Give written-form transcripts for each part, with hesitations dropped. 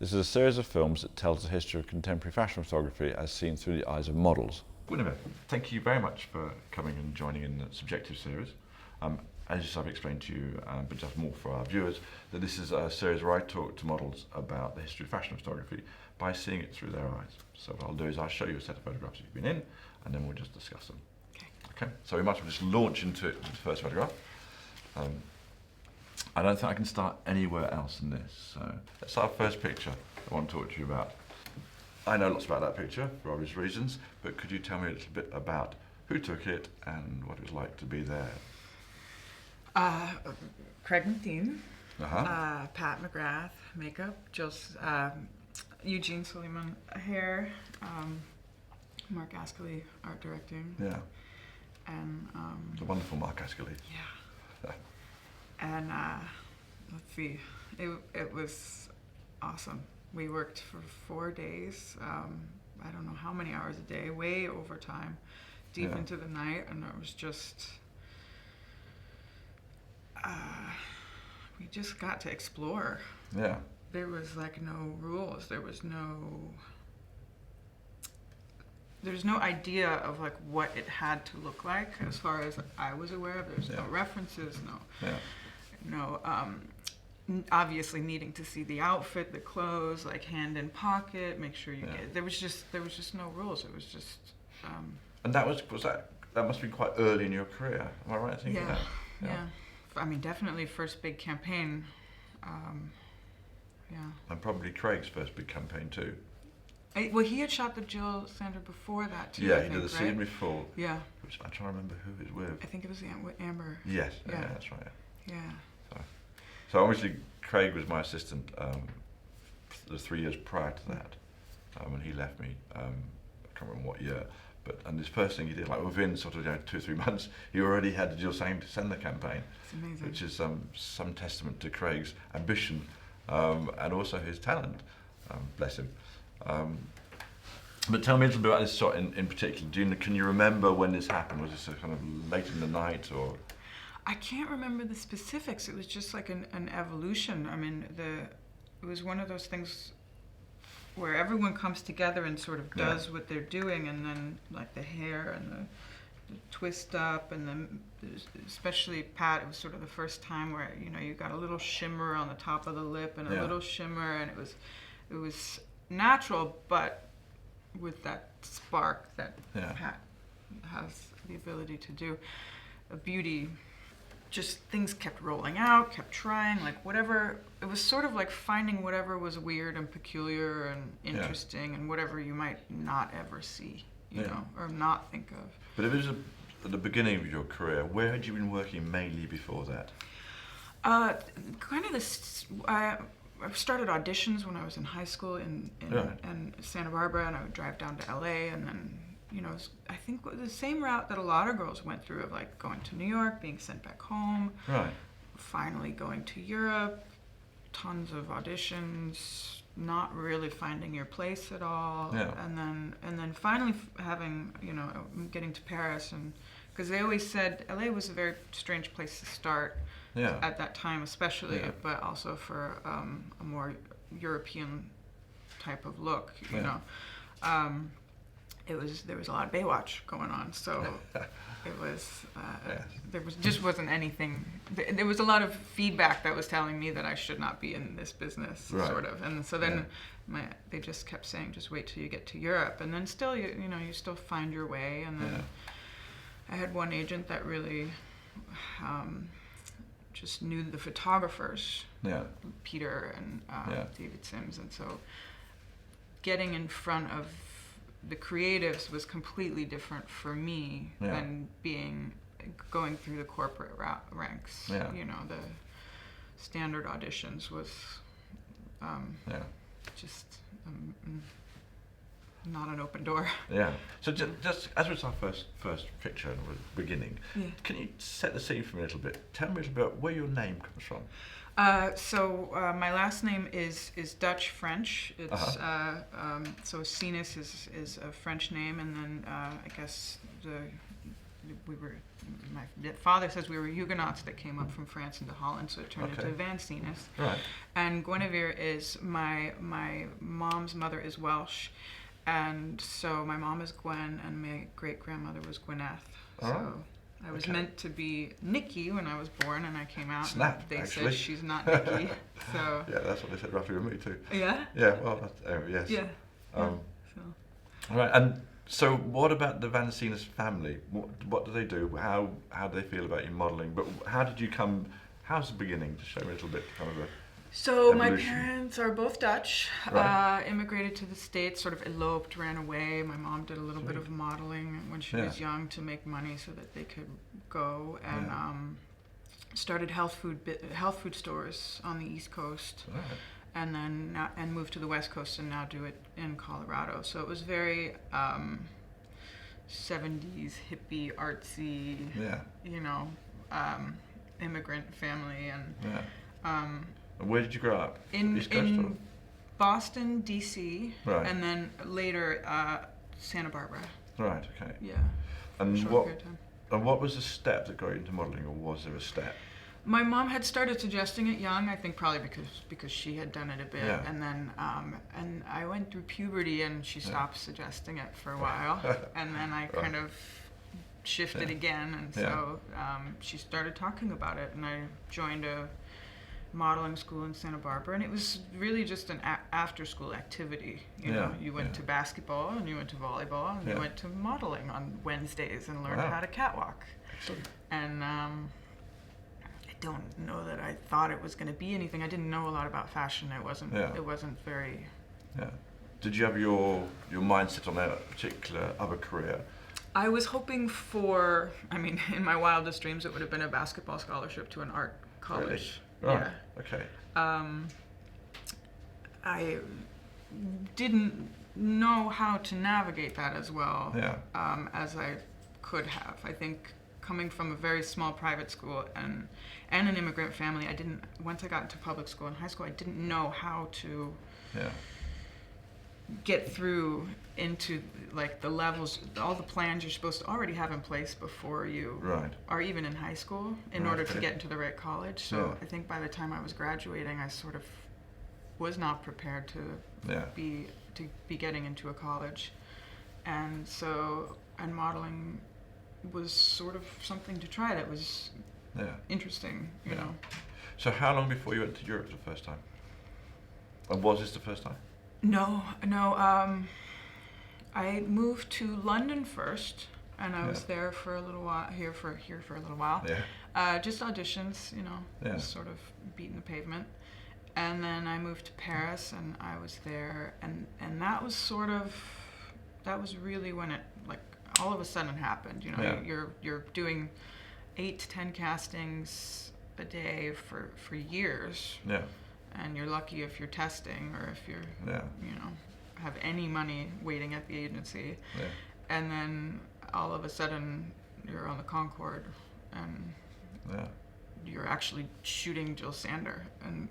This is a series of films that tells the history of contemporary fashion photography as seen through the eyes of models. Guinevere, thank you very much for coming and joining in the Subjective series. As I've explained to you, but just more for our viewers, that this is a series where I talk to models about the history of fashion photography by seeing it through their eyes. So what I'll do is I'll show you a set of photographs you've been in, and then we'll just discuss them. Okay. So we might as well just launch into it with the first photograph. I don't think I can start anywhere else than this. So that's our first picture I want to talk to you about. I know lots about that picture for obvious reasons, but could you tell me a little bit about who took it and what it was like to be there? Craig McDean, Pat McGrath, makeup, Eugene Suleiman, hair, Mark Ascoli, art directing. Yeah. And the wonderful Mark Ascoli. Yeah. And let's see, it was awesome. We worked for 4 days. I don't know how many hours a day, way over time, deep into the night, and it was just. We just got to explore. Yeah. There was like no rules. There's no idea of like what it had to look like as far as I was aware of. There's no references, obviously needing to see the outfit, the clothes, like hand in pocket, make sure you get. There was just no rules. It was just. And that must have been quite early in your career. Am I right in thinking that? Yeah. I mean, definitely first big campaign. And probably Craig's first big campaign too. Well, he had shot the Jil Sander before that too. Yeah, he did the scene before. Yeah. Which I'm trying to remember who it was with. I think it was Amber. Yes, yeah, that's right. Yeah. So obviously Craig was my assistant the 3 years prior to that, when he left me. I can't remember what year. And this first thing he did, like within sort of 2 or 3 months, he already had the Jil Sander campaign. It's amazing. Which is some testament to Craig's ambition and also his talent. Bless him. But tell me a little bit about this shot in particular. Can you remember when this happened? Was this a kind of late in the night or? I can't remember the specifics. It was just like an evolution. I mean, it was one of those things where everyone comes together and sort of does what they're doing, and then like the hair and the twist up, and then especially Pat, it was sort of the first time where you got a little shimmer on the top of the lip and a little shimmer, and it was natural, but with that spark that Pat has the ability to do. A beauty. Just things kept rolling out, kept trying, like whatever. It was sort of like finding whatever was weird and peculiar and interesting and whatever you might not ever see, you know, or not think of. But if it was at the beginning of your career, where had you been working mainly before that? Kind of this. I started auditions when I was in high school in Santa Barbara, and I would drive down to LA, and then. I think the same route that a lot of girls went through of like going to New York, being sent back home, finally going to Europe, tons of auditions, not really finding your place at all, and then finally having getting to Paris, and because they always said LA was a very strange place to start at that time, especially, but also for a more European type of look, you know. There was a lot of Baywatch going on, so it was just wasn't anything. There was a lot of feedback that was telling me that I should not be in this business, sort of. And so then they just kept saying, just wait till you get to Europe, and then still you still find your way. And then I had one agent that really just knew the photographers, Peter and David Sims, and so getting in front of the creatives was completely different for me than going through the corporate ranks. The standard auditions was just not an open door. So just as was our first picture in the beginning, can you set the scene for me a little bit? Tell me a little bit about where your name comes from. So my last name is Dutch French. It's so Seenus is a French name, and then I guess my father says we were Huguenots that came up from France into Holland, so it turned into Van Seenus. Right. And Guinevere is my mom's mother is Welsh, and so my mom is Gwen, and my great grandmother was Gwyneth. So I was meant to be Nikki when I was born, and I came out. Snap, and they actually. said she's not Nikki. So Yeah, that's what they said roughly with me too. yeah. Yeah, well, yes. Yeah. So. Right, And so what about the Van Seenus family? What do they do? How do they feel about you modelling? But how did you come, how's the beginning? To show me a little bit kind of a... So my Evolution. parents are both Dutch, Right. immigrated to the States, sort of eloped, ran away. My mom did a little bit Sweet. of modeling when she was young to make money so that they could go, and started health food stores on the East Coast, Right. and then and moved to the West Coast and now do it in Colorado. So it was very 70s hippie, artsy, immigrant family, and And where did you grow up? East Coast in Boston, D.C., Right. and then later Santa Barbara. Right, okay. Yeah. And Short what, period of time. and what was the step that got you into modelling, or was there a step? My mom had started suggesting it young, I think probably because she had done it a bit, Yeah. and then and I went through puberty and she stopped suggesting it for a while, and then I kind of shifted again, and so she started talking about it, and I joined a modeling school in Santa Barbara, and it was really just an after-school activity. You know, you went to basketball and you went to volleyball and you went to modeling on Wednesdays and learned how to catwalk. Excellent. And I don't know that I thought it was going to be anything. I didn't know a lot about fashion. It wasn't. It wasn't very. Yeah. Did you have your mindset on a particular other career? I was hoping for. I mean, in my wildest dreams, it would have been a basketball scholarship to an art college. Really? Right. Yeah. Okay. I didn't know how to navigate that as well as I could have. I think coming from a very small private school and an immigrant family, once I got into public school and high school, I didn't know how to get through into like the levels, all the plans you're supposed to already have in place before you are even in high school in order to get into the right college. So I think by the time I was graduating, I sort of was not prepared to be getting into a college, and modeling was sort of something to try that was interesting, you know. So how long before you went to Europe the first time? And was this the first time? No. I moved to London first, and I was there for a little while. Here for a little while. Just auditions, you know, just sort of beating the pavement. And then I moved to Paris, and I was there, and that was really when it like all of a sudden happened. You know, you're doing 8 to 10 castings a day for years. Yeah. And you're lucky if you're testing or if you're, you know, have any money waiting at the agency. Yeah. And then all of a sudden you're on the Concorde and you're actually shooting Jil Sander. And,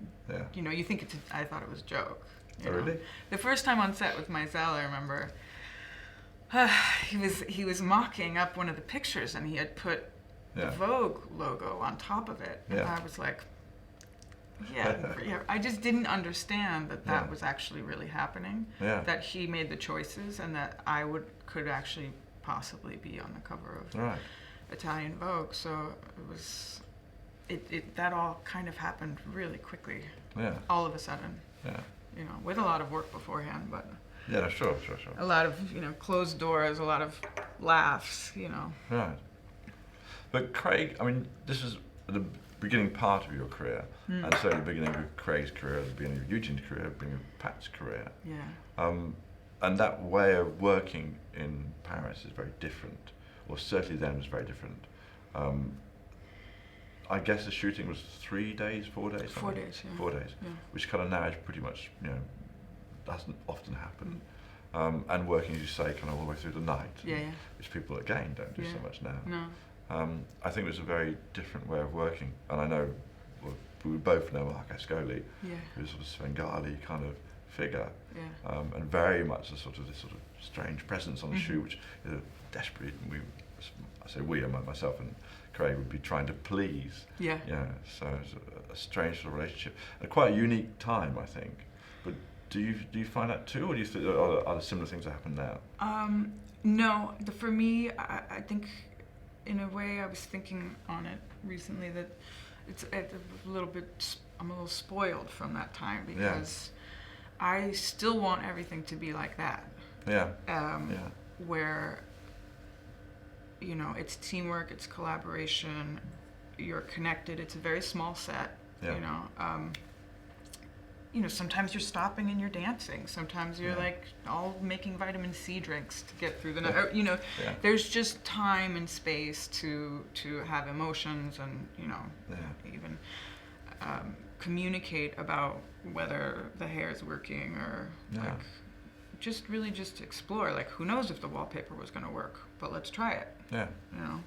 you know, you think I thought it was a joke. You know? Really? The first time on set with Mizell, I remember, he was mocking up one of the pictures and he had put the Vogue logo on top of it. And I was like, I just didn't understand that was actually really happening. Yeah. That he made the choices and that I could actually possibly be on the cover of Italian Vogue. So that all kind of happened really quickly. Yeah. All of a sudden. Yeah. You know, with a lot of work beforehand, but. Yeah, sure. A lot of, you know, closed doors, a lot of laughs, you know. Right. But Craig, I mean, this is the beginning part of your career, and certainly the beginning of Craig's career, the beginning of Eugene's career, the beginning of Pat's career. Yeah. And that way of working in Paris is very different, or certainly then was very different. I guess the shooting was 3 days, 4 days? 4 days, yeah. 4 days, which kind of now is pretty much, you know, doesn't often happen. And working, as you say, kind of all the way through the night, which people, again, don't do so much now. No. I think it was a very different way of working, and I know we both know Mark Ascoli, who's a sort of Svengali kind of figure, and very much this sort of strange presence on the shoot, which is desperate. say we, myself and Craig would be trying to please. Yeah. Yeah, so it's a strange sort of relationship, and quite a unique time, I think. But do you find that too, or do you think are there similar things that happen now? No, for me, I think in a way I was thinking on it recently that it's a little bit, I'm a little spoiled from that time because I still want everything to be like that. Yeah. Where, you know, it's teamwork, it's collaboration, you're connected, it's a very small set, you know, sometimes you're stopping and you're dancing, sometimes you're like all making vitamin C drinks to get through the night, you know, there's just time and space to have emotions and, you know, even communicate about whether the hair is working or like just really just explore, like who knows if the wallpaper was going to work, but let's try it. You know,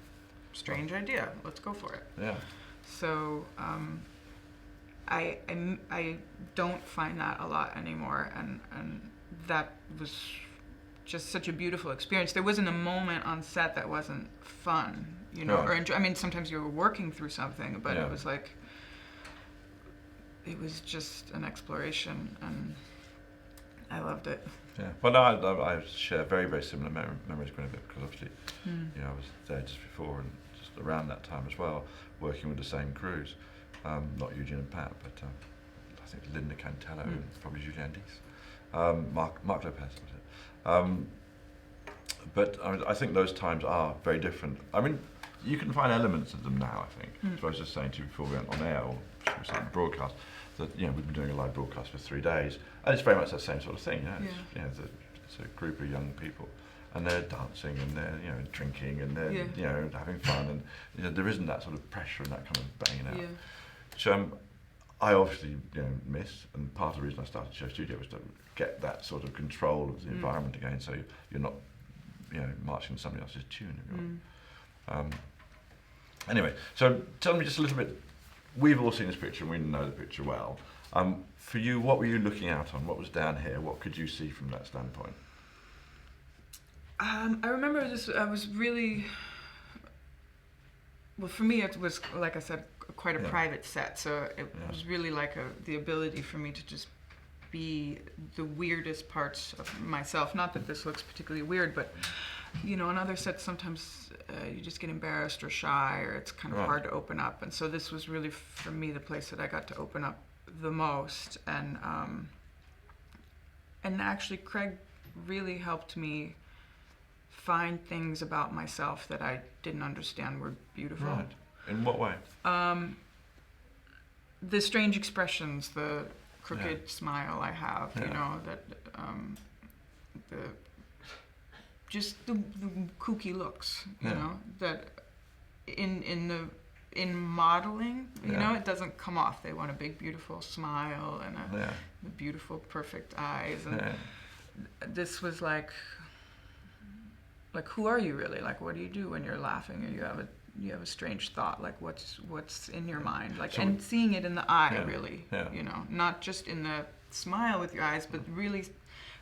strange idea, let's go for it. So I don't find that a lot anymore, and that was just such a beautiful experience. There wasn't a moment on set that wasn't fun, you know, or I mean, sometimes you were working through something, but it was like, it was just an exploration, and I loved it. Well, no, I share very, very similar memories, Guinevere, because obviously, you know, I was there just before and just around that time as well, working with the same crews. Not Eugene and Pat, but I think Linda Cantello and probably Julian Dees. Mark Lopez, was it? But I think those times are very different. I mean, you can find elements of them now, I think. So I was just saying to you before we went on air, or we started the broadcast, that, you know, we've been doing a live broadcast for 3 days, and it's very much that same sort of thing. You know, it's a group of young people, and they're dancing and they're, you know, drinking and they're you know, having fun, and, you know, there isn't that sort of pressure and that kind of banging out. Which I obviously, you know, miss, and part of the reason I started SHOWstudio was to get that sort of control of the environment again, so you're not, you know, marching to somebody else's tune. Anyway, so tell me just a little bit. We've all seen this picture and we know the picture well. For you, what were you looking out on? What was down here? What could you see from that standpoint? I remember I was really, well, for me it was, like I said, quite a private set, so it was really like the ability for me to just be the weirdest parts of myself. Not that this looks particularly weird, but, you know, on other sets sometimes you just get embarrassed or shy, or it's kind of hard to open up, and so this was really for me the place that I got to open up the most, and actually Craig really helped me find things about myself that I didn't understand were beautiful. Right. In what way? The strange expressions, the crooked smile I have, you know, that just the kooky looks, you know, that in modeling, you know, it doesn't come off. They want a big, beautiful smile and the beautiful, perfect eyes, and this was like, who are you really? Like, what do you do when you're laughing, or you have a strange thought? Like, what's in your mind? Like, so, and seeing it in the eye, really, you know, not just in the smile with your eyes, but really,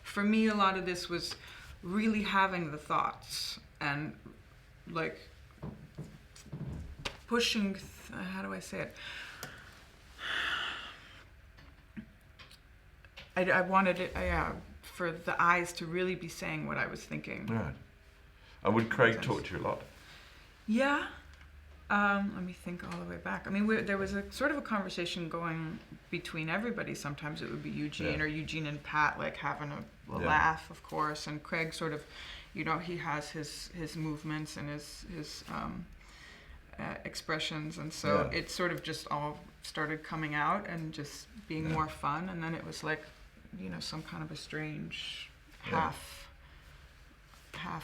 for me, a lot of this was really having the thoughts and like pushing. How do I say it? I wanted it, for the eyes to really be saying what I was thinking. Right. And would Craig talk to you a lot? Yeah. Let me think all the way back. I mean, there was a sort of a conversation going between everybody. Sometimes it would be Eugene or Eugene and Pat, like having a laugh, of course. And Craig sort of, you know, he has his movements and his expressions. And so it sort of just all started coming out and just being more fun. And then it was like, you know, some kind of a strange half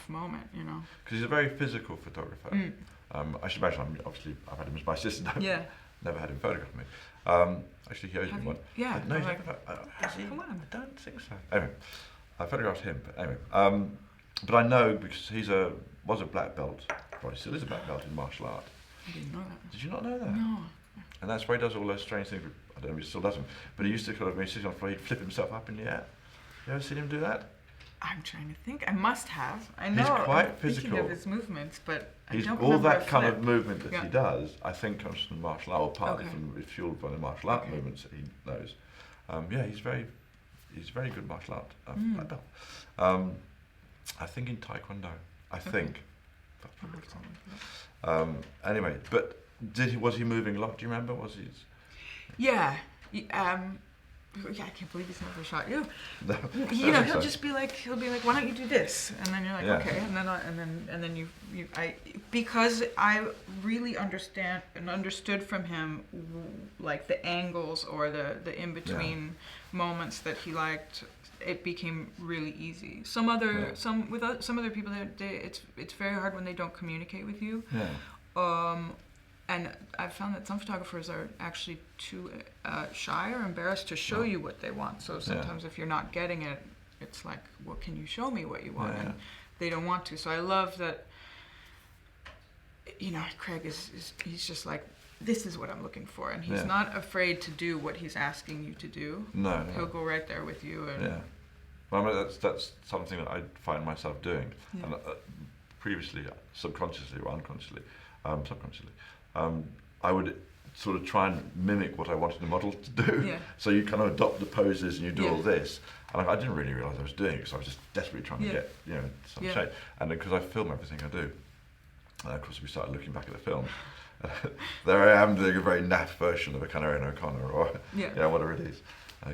moment, you know. Because he's a very physical photographer. I should imagine, obviously, I've had him as my assistant. Never had him photograph me. Actually, he owes me one. Yeah. No, like, come on, I don't think so. Anyway, I photographed him. But anyway, but I know because was a black belt, probably still is a black belt in martial art. I didn't know that. Did you not know that? No. And that's why he does all those strange things. I don't know if he still does them, but he used to kind of, when he sits on the floor, he'd flip himself up in the air. You ever seen him do that? I'm trying to think. I must have. I know. He's quite I'm thinking physical. of his movements, but I He's don't all remember that a kind flip. of movement that Yeah. he does, I think, comes from the martial art, or partly Okay. from it's fueled by the martial art Okay. movements that he knows. Yeah, he's very good martial art black belt. I think in Taekwondo. I think. That's I'll probably have to wrong. look it up. Anyway, but was he moving a lot? Do you remember? Was he? Yeah. Yeah, I can't believe he's never shot you. No, You know, I think he'll so. just be like, why don't you do this? And then you're like, Yeah. okay. And then you, because I really understand and understood from him, like the angles or the in between moments that he liked. It became really easy. Some other people, it's very hard when they don't communicate with you. Yeah. And I've found that some photographers are actually too shy or embarrassed to show you what they want. So sometimes if you're not getting it, it's like, well, can you show me what you want? Yeah. And they don't want to. So I love that, you know, Craig he's just like, this is what I'm looking for. And he's not afraid to do what he's asking you to do. No. He'll go right there with you. And Yeah. Well, I mean, that's something that I find myself doing. Yeah. And previously, subconsciously or unconsciously, subconsciously, I would sort of try and mimic what I wanted the model to do. Yeah. So you kind of adopt the poses and you do Yeah. all this. And I didn't really realise I was doing it because I was just desperately trying to get, some shape. And because I film everything I do, and of course we started looking back at the film. There I am doing a very naff version of a Canary O'Connor or whatever it is.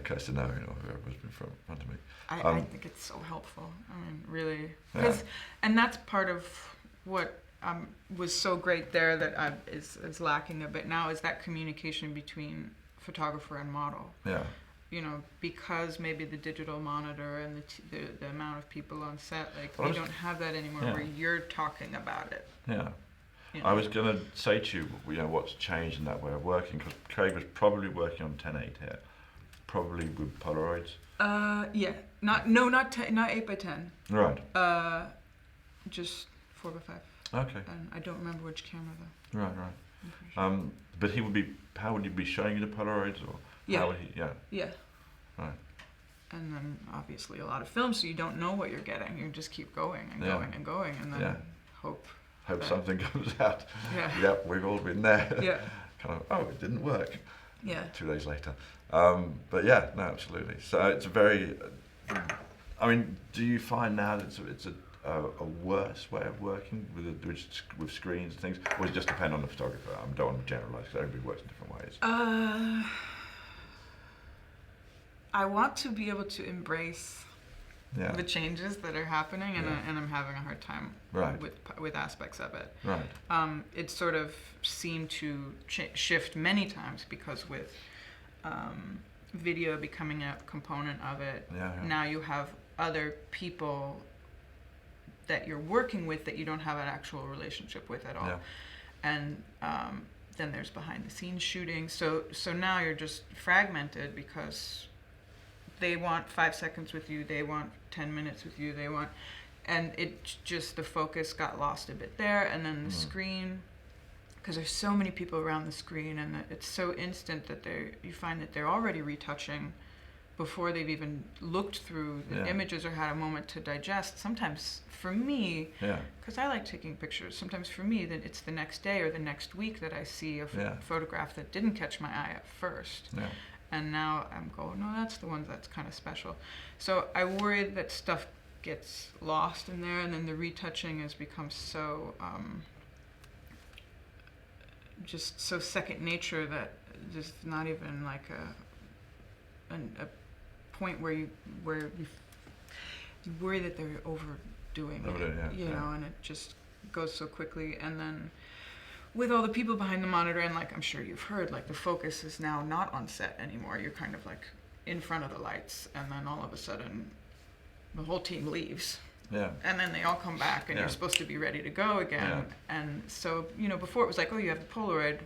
Kirsten Owen or whoever's been in front of me. I think it's so helpful. I mean, really, and that's part of what was so great there that is lacking a bit now is that communication between photographer and model. Yeah. You know, because maybe the digital monitor and the amount of people on set, like Well, we don't have that anymore, where you're talking about it. Yeah. You know? I was going to say to you, what's changed in that way of working, because Craig was probably working on 10:8 here, probably with Polaroids. Not 8x10. Right. Just 4x5. Okay. And I don't remember which camera though. Right. I'm pretty sure. But he would be. How would he be showing you the Polaroids, or how would he? Yeah. Yeah. Right. And then obviously a lot of film, so you don't know what you're getting. You just keep going and going and going, and then hope something comes out. Yeah. Yep, we've all been there. Yeah. Kind of. Oh, it didn't work. Yeah. 2 days later. But yeah, no, absolutely. So it's a very. I mean, do you find now that it's a worse way of working with screens and things, or does it just depend on the photographer? I don't want to generalise because everybody works in different ways. I want to be able to embrace Yeah. the changes that are happening, and I'm having a hard time Right. with aspects of it. Right. It sort of seemed to shift many times because with video becoming a component of it, now you have other people that you're working with that you don't have an actual relationship with at all. Yeah. And then there's behind the scenes shooting. So now you're just fragmented because they want 5 seconds with you, they want 10 minutes with you, and it just, the focus got lost a bit there, and then the screen, because there's so many people around the screen, and it's so instant that you find that they're already retouching before they've even looked through the images or had a moment to digest. Sometimes for me, because I like taking pictures, sometimes for me that it's the next day or the next week that I see a photograph that didn't catch my eye at first. Yeah. And now I'm going, no, that's the one that's kind of special. So I worry that stuff gets lost in there, and then the retouching has become so just so second nature that there's not even like a point where you worry that they're overdoing it, you know, and it just goes so quickly. And then with all the people behind the monitor, and like I'm sure you've heard, like the focus is now not on set anymore. You're kind of like in front of the lights, and then all of a sudden the whole team leaves. Yeah. And then they all come back, and you're supposed to be ready to go again. Yeah. And so, you know, before it was like, oh, you have the Polaroid,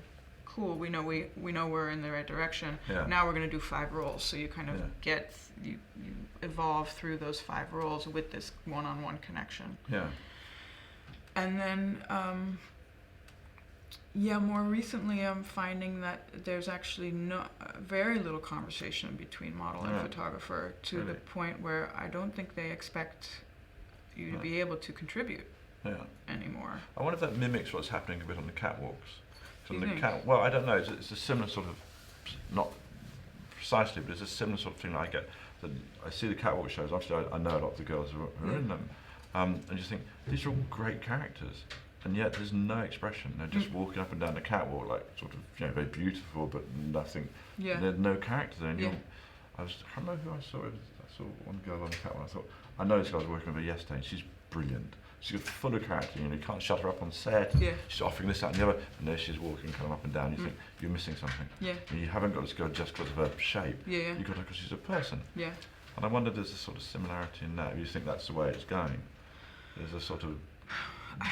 cool. We know we're in the right direction. Yeah. Now we're going to do 5 rolls. So you kind of you evolve through those 5 rolls with this one-on-one connection. Yeah. And then Yeah, more recently I'm finding that there's actually very little conversation between model and photographer, to Really? the point where I don't think they expect you to be able to contribute anymore. I wonder if that mimics what's happening a bit on the catwalks. Do you think? Well, I don't know. It's a similar sort of, not precisely, but it's a similar sort of thing that I get. That I see the catwalk shows. Obviously, I know a lot of the girls who are in them, and you think these are all great characters, and yet there's no expression. They're just walking up and down the catwalk, like sort of, you know, very beautiful, but nothing. Yeah. There's no character there. And Yeah. I don't know who I saw. I saw one girl on the catwalk. I thought, I know this guy, I was working with her yesterday, and she's brilliant. She's got full of character, you know, you can't shut her up on set. Yeah. She's offering this, that, and the other, and there she's walking kind of up and down. You think, you're missing something. Yeah. And you haven't got to go just because of her shape. Yeah. You've got to because she's a person. Yeah. And I wonder, there's a sort of similarity in that. You think that's the way it's going? There's a sort of,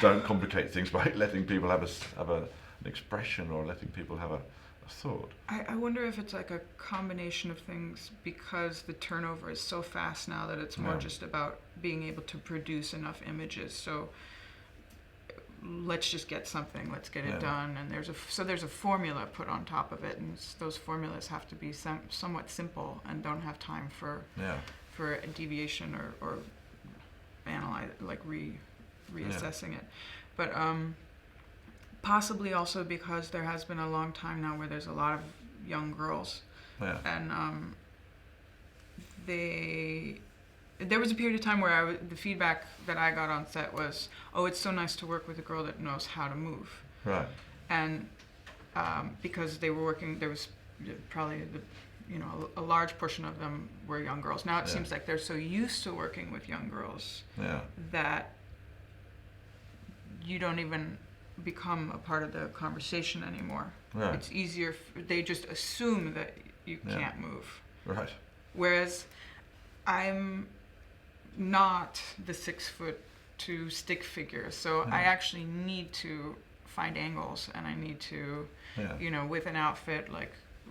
don't complicate things by letting people have an expression, or letting people have a thought. I wonder if it's like a combination of things, because the turnover is so fast now that it's more just about being able to produce enough images. So let's just get something, let's get it done, and there's a formula put on top of it, and those formulas have to be somewhat simple and don't have time for a deviation or analyze, like reassessing it. But possibly also because there has been a long time now where there's a lot of young girls, and there was a period of time where the feedback that I got on set was, oh, it's so nice to work with a girl that knows how to move. Right. And because they were working, there was probably a large portion of them were young girls. Now it seems like they're so used to working with young girls that you don't even become a part of the conversation anymore. Right. It's easier, they just assume that you can't move. Right. Whereas I'm not the 6'2" stick figure, so I actually need to find angles, and I need to, with an outfit,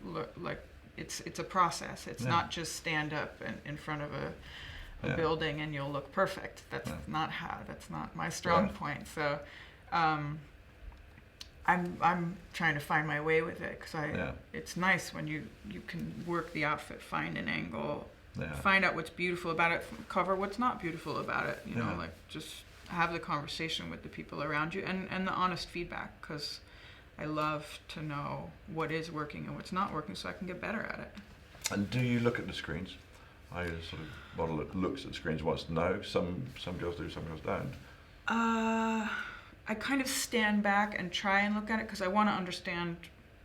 look like it's a process. It's not just stand up in front of a building and you'll look perfect. That's that's not my strong point. So I'm trying to find my way with it, because it's nice when you can work the outfit, find an angle, find out what's beautiful about it, cover what's not beautiful about it, you know, like just have the conversation with the people around you, and the honest feedback, because I love to know what is working and what's not working so I can get better at it. And do you look at the screens? Are you the sort of model that looks at the screens and wants to know? Some girls do, some girls don't. I kind of stand back and try and look at it, because I want to understand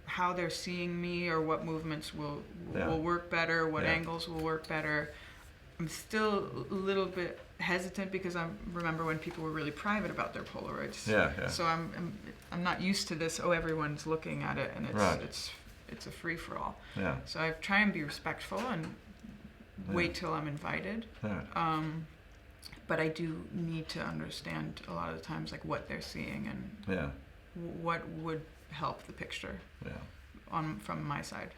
how they're seeing me, or what movements will work better, what angles will work better. I'm still a little bit hesitant, because I remember when people were really private about their Polaroids. So I'm not used to this. Oh, everyone's looking at it, and it's a free for all. So I try and be respectful and wait till I'm invited. But I do need to understand a lot of the times, like, what they're seeing and what would help the picture from my side.